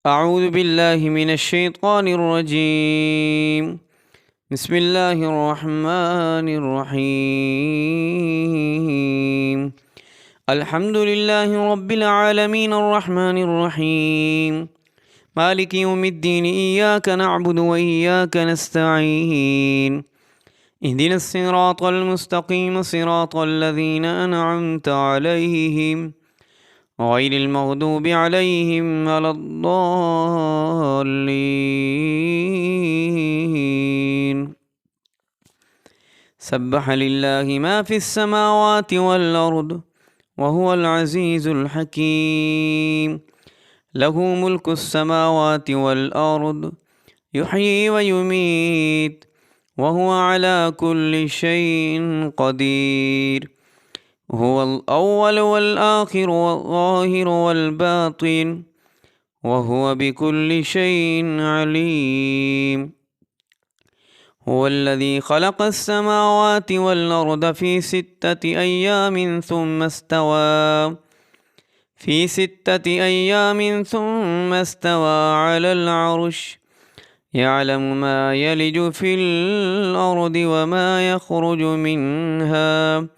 أعوذ بالله من الشيطان الرجيم. بسم الله الرحمن الرحيم. الحمد لله رب العالمين الرحمن الرحيم مالك يوم الدين، إياك نعبد وإياك نستعين. اهدنا الصراط المستقيم، صراط الذين أنعمت عليهم غير المغضوب عليهم ولا الضالين. سبح لله ما في السماوات والأرض وهو العزيز الحكيم. له ملك السماوات والأرض، يحيي ويميت، وهو على كل شيء قدير. هو الأول والآخر والظاهر والباطن، وهو بكل شيء عليم. هو الذي خلق السماوات والأرض في 6 أيام ثم استوى على العرش، يعلم ما يلج في الأرض وما يخرج منها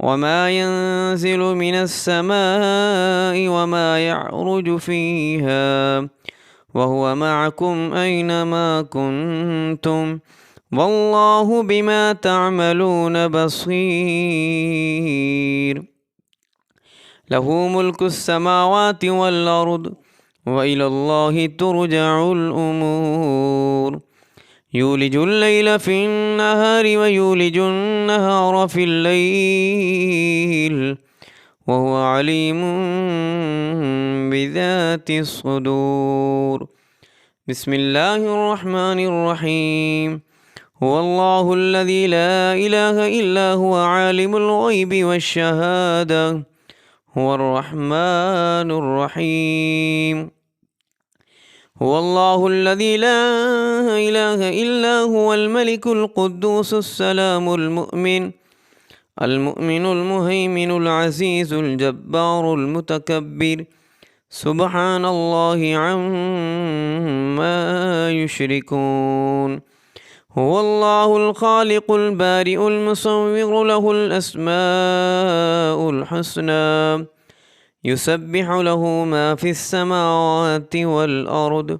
وما ينزل من السماء وما يعرج فيها، وهو معكم أينما كنتم، والله بما تعملون بصير. له ملك السماوات والأرض، وإلى الله ترجع الأمور. يولج الليل في النهار ويولج النهار في الليل، وهو عليم بذات الصدور. بسم الله الرحمن الرحيم. هو الله الذي لا إله إلا هو عالم الغيب والشهادة، هو الرحمن الرحيم. هو الله الذي لا إله إلا هو الملك القدوس السلام المؤمن المهيمن العزيز الجبار المتكبر، سبحان الله عما يشركون. هو الله الخالق البارئ المصور، له الأسماء الحسنى، يسبح له ما في السماوات والأرض،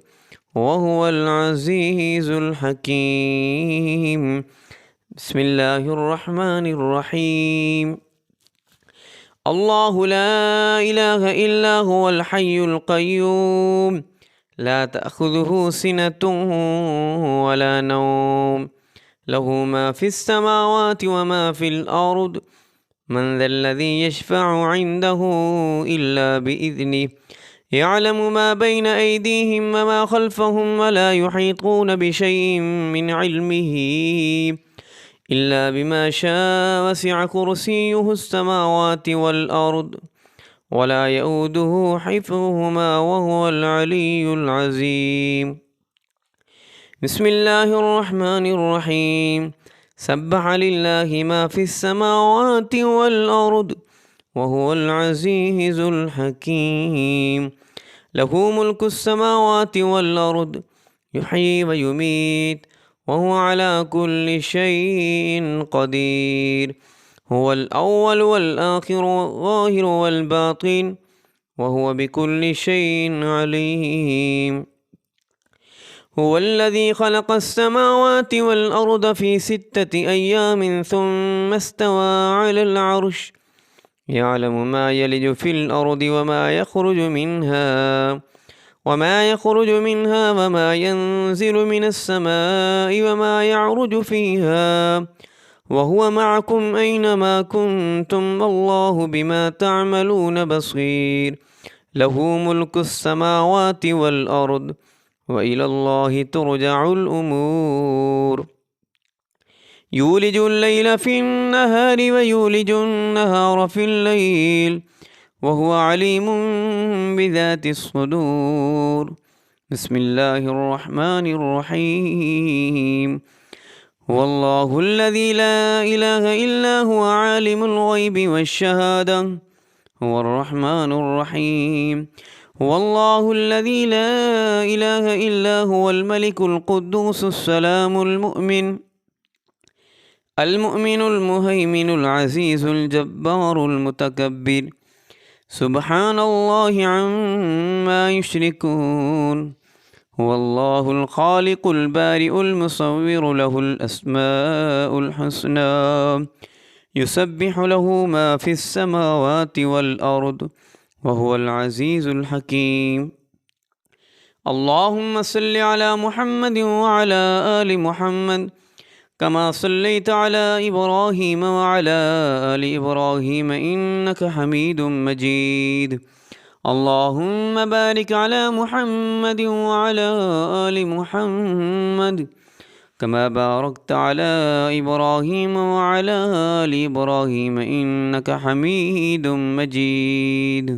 وهو العزيز الحكيم. بسم الله الرحمن الرحيم. الله لا إله إلا هو الحي القيوم، لا تأخذه سنة ولا نوم، له ما في السماوات وما في الأرض. من ذا الذي يشفع عنده إلا بإذنه، يعلم ما بين أيديهم وما خلفهم، ولا يحيطون بشيء من علمه إلا بما شاء، وسع كرسيه السماوات والأرض، ولا يؤوده حفظهما، وهو العلي العظيم. بسم الله الرحمن الرحيم. سبح لله ما في السماوات والأرض، وهو العزيز الحكيم. له ملك السماوات والأرض، يحيي ويميت، وهو على كل شيء قدير. هو الأول والآخر والظاهر والباطن، وهو بكل شيء عليم. هو الذي خلق السماوات والأرض في 6 أيام ثم استوى على العرش، يعلم ما يلج في الأرض وما يخرج منها وما ينزل من السماء وما يعرج فيها، وهو معكم أينما كنتم، والله بما تعملون بصير. له ملك السماوات والأرض، وإلى الله ترجع الأمور. يولج الليل في النهار ويولج النهار في الليل، وهو عليم بذات الصدور. بسم الله الرحمن الرحيم. هو الله الذي لا إله إلا هو عالم الغيب والشهادة، هو الرحمن الرحيم. هو الله الذي لا إله إلا هو الملك القدوس السلام المؤمن المهيمن العزيز الجبار المتكبر سبحان الله عما يشركون. هو الله الخالق البارئ المصور له الأسماء الحسنى يسبح له ما في السماوات والأرض وهو العزيز الحكيم. اللهم صل على محمد وعلى آل محمد كما صليت على إبراهيم وعلى آل إبراهيم إنك حميد مجيد. اللهم بارك على محمد وعلى آل محمد كما باركت على إبراهيم وعلى آل إبراهيم إنك حميد مجيد.